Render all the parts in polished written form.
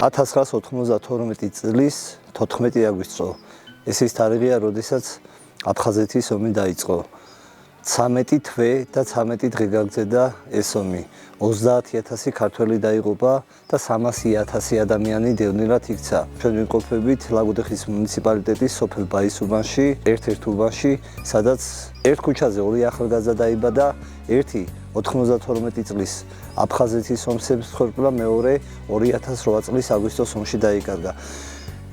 1992 წლის 14 აგვისტო ეს ის თარიღია, როდესაც აფხაზეთის ომი დაიწყო. 13 თვე და 13 დღე გაგრძელდა ეს ომი. 30,000 ქართველი დაიღუპა და 300,000 ადამიანი დევნილად იქცა. ჩვენ ვიმყოფებით ლაგოდეხის მუნიციპალიტეტის სოფელ ბაისუბანში, ერთ-ერთ უბანში, სადაც ერთ ქუჩაზე ორი ახალგაზრდა დაიბადა, ერთი 92 წლის აფხაზეთის ომს ემსხვერპლა, მეორე 2008 წლის აგვისტოს ომში დაიკარგა.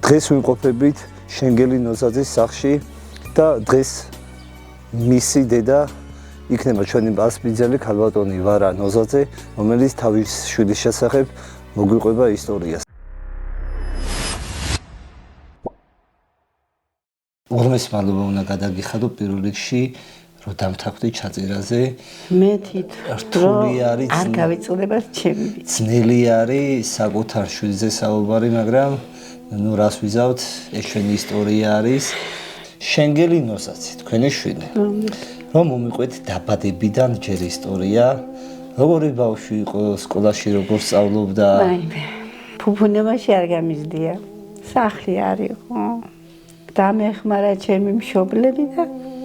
დღეს ვიმყოფებით შენგელი ნოზაძის სახლში და დღეს მისი დედა იქნება ჩვენი მასპინძელი ქალბატონი ვარა ნოზაძე, რომელიც თავის შვილის შესახებ მოგვიყვება ისტორიას. ორმეს მადლობა უნდა გადაგიხადო პირველ რიგში, რომ დამთავრდი ჩაწერაზე. მე თვითონ არ გავიწოდება ჩემი. ძნელი არის საკუთარ შვილზე საუბარი, მაგრამ ნუ რას ვიზავთ, ეს ჩვენი ისტორია არის. შენგელი ნოზაძე, თქვენი შვილი. რომ მომიყვეთ დაბადებიდან ჯერ ისტორია, როგორი ბავშვი იყო სკოლაში, როგორ სწავლობდა? ფუფუნებაში არ გამიზდია. სახლი არ იყო. დამეხმარა ჩემი მშობლები და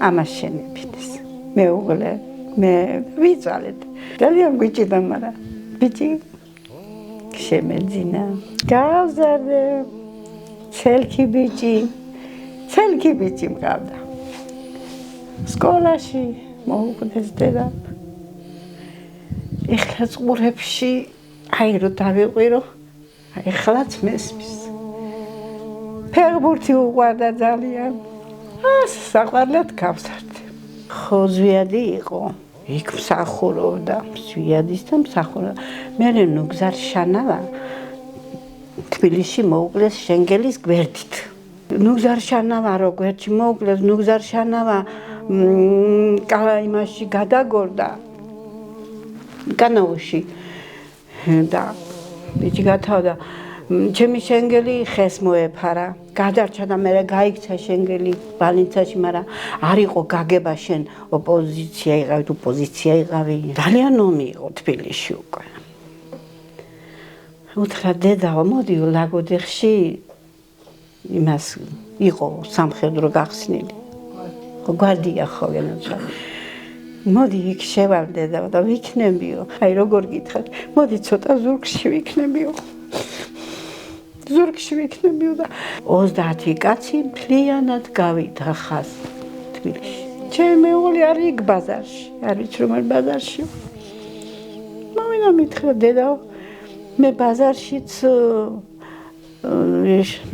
ამას შენებინეს. მეუღლე, მე ვიწვალეთ. ძალიან გვიჭირდა, მაგრამ ბიჭი შემეძინა. გავზარდე. ცელქი ბიჭი მყავდა. სკოლაში მოუყვდეს დედა. ეხლა წყურებში აი რომ დავიყვირო, ეხლაც მესმის. ფეხბურთი უყვარდა ძალიან. საყვარლად გავზარდე. ხო ზვიადი იყო. იქ მსახურობდა, ზვიადის და მსახურობდა. მე ნუგზარ შანავა თბილისში მოუკლეს შენგელის გვერდით. ნუგზარ შანავა რო გვერდში მოუკლეს, ნუგზარ შანავა იმაში გადაგორდა კანაუში და ბიჭი გათავდა. ჩემი შენგელი ხეს მოეფარა. გადარჩა და მე გაიქცა შენგელი ბალინცაში, მაგრამ არ იყო გაგება შენ ოპოზიცია იყავი. ძალიან ომი იყო თბილისში უკვე. უთხრა დედაო, მოდი ლაგოდეხში იმას იყო სამხედრო გახსნილი. გვარდია ხო ვენოცა. მოდი იქ შევალ დედაო და ვიქნებიო. აი როგორ გითხარ, მოდი ცოტა ზურგში ვიქნებიო. და 30 კაცი მთლიანად გავიდა ხას თბილისში. ჩემი მეუღლე არ იქ ბაზარში, არ ვიცი რომელ ბაზარში. მოვიდა მითხრა დედაო, მე ბაზარშიც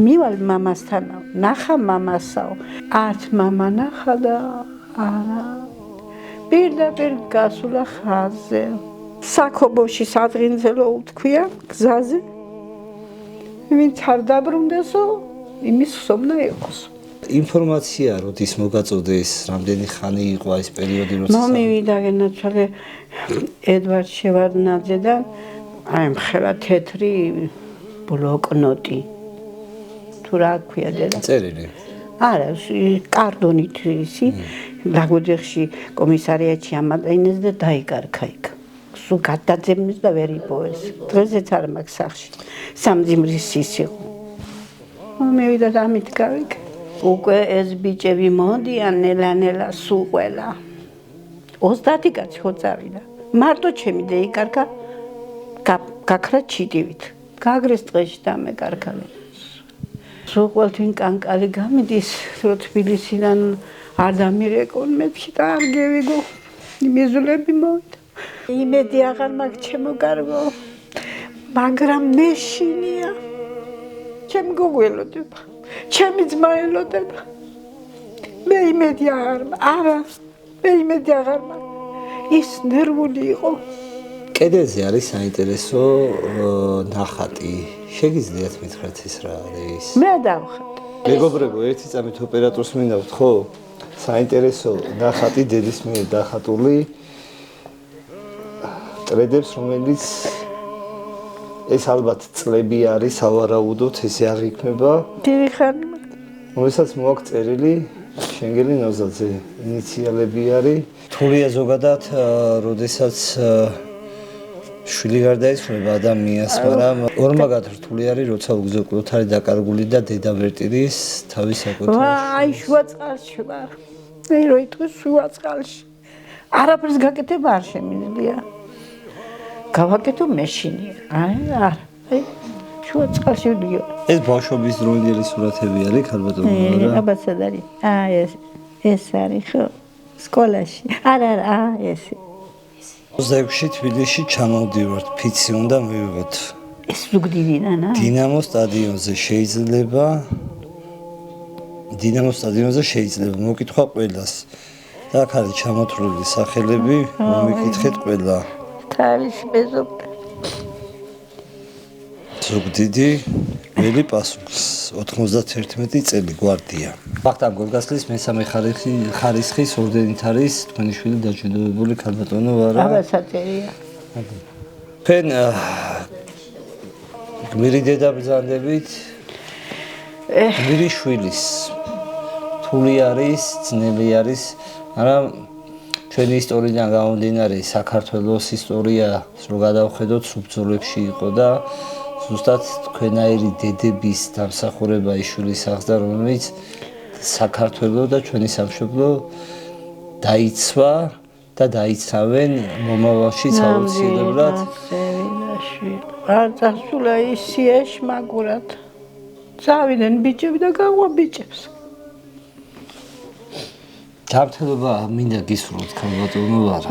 მივალ მამასთან, ნახა მამასაო. არც მამა ნახა და არა. პირდაპირ გასულა ხაზზე. საქობოში სადღინძელო უთქვია გზაზე. ვინც არ დაბრუნდესო, იმის ხსოვნა იყოს. ინფორმაცია როდის მოგაწოდეს, რამდენი ხანი იყო ეს პერიოდი, როცა მომივიდა გენაცვალე ედვარდ შევარდნაძედან, აი მხევა თეთრი ბლოკნოტი. თუ რა ქვია დედა? წერილი. არა, კარდონით ისი ლაგოდეხში კომისარიატში ამატაინეს და დაიკარგა იქ. სულ გადაძებნეს და ვერ იპოვეს. დღესაც არ მაქვს სახში. სამძიმრის ის იყო. მოვიდა და ამით გავიქ. უკვე ეს ბიჭები მოდიან ნელა სულ ყველა. 30 კაცი ხო წავიდა. მარტო ჩემი დაიკარგა გაქრა ჩიტივით. გაგრეს დღეში და მეკარგავენ. სულ ყველთვინ კანკალი გამიდის, რომ თბილისიდან არ დამირეკონ მეთქი და არ გევიგო. იმეზულები მოვიდა. იმედი აღარ მაქვს ჩემო კარგო, მაგრამ მეშინია. ჩემი გოგო ელოდება, ჩემი ძმა ელოდება. მე იმედი აღარ მაქვს. ის ნერვული იყო. კედელზე არის საინტერესო ნახატი. შეგიძლიათ მითხრათ ეს რა არის? მე დავხატ. მეგობრებო, ერთი წამით ოპერატორს მინავთ, ხო? საინტერესო ნახატი დედის მიერ დახატული. ტრედებს, რომელიც ეს ალბათ წლები არის, ავარაუდოთ, ესე არ იქნება. დირიხანი. რომელსაც მოაქვს წერილი შენგელი ნოზაძე, ინიციალები არის. თურია ზოგადად, როდესაც შვილი გარდაიცვალა ადამიანს, მაგრამ ორმაგად რთული არის, როცა უგზო-კლოთ არის დაკარგული და დედა ვერტირის თავის საკუთარ. აი შუა წყალში ვარ. მე რო იტყვის შუა წყალში. არაფერს გაკეთება არ შემიძლია. გავაკეთო მეშინია. აი შუა წყალში ვდიო. ეს ბავშვობის დროინდელი სურათები არის, ქალბატონო, რა? აბაცად არის. ეს არის ხო? სკოლაში. არა, ეს. 26-ში თბილისში ჩამოვდივართ, ფიცი უნდა მივიღოთ. ეს ზუგდიდიდან, დინამოს სტადიონზე შეიძლება მოკითხვა ყველას. და აქ არის ჩამოთვლილი სახელები, მომიკითხეთ ყველა. თავის მეზობლი. ზუგდიდი, ველი პასუხს, 91 წელი გვარდია. ვახტანგ გორგასლის მესამე ხარისხის ორდენით არის თქვენი შვილი დაჯილდოვებული, ქალბატონო, არა? აბასაწერია. თქვენ გმირი დედაბრძანდებით გმირი შვილის თული არის, ძნელი არის, მაგრამ ჩვენი ისტორიიდან გამომდინარე საქართველოს ისტორია რო გადავხედოთ სუბძოლებში იყო და ზუსტად თქვენაირი დედების დამსახურება იშვილის აღზრდა, რომელიც საქართველოს და ჩვენი სამშობლო დაიცვა და დაიცავენ მომავალში აუცილებლად. არ წასულა ისიეშ მაგურად. წავიდნენ ბიჭები და გავა ბიჭებს. ჯანმრთელობა მინდა გისურვოთ, ქალბატონო, არა.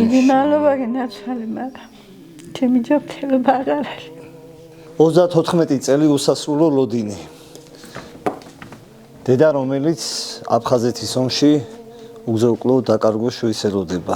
დიდი მადლობა გენაცვალე, მაგრამ ჩემი ჯანმრთელობა აღარ არის. 34 წელი უსასრულო ლოდინი. დედა, რომელიც აფხაზეთის ომში უგზო-კლოთ დაკარგოს შვილს ელოდება.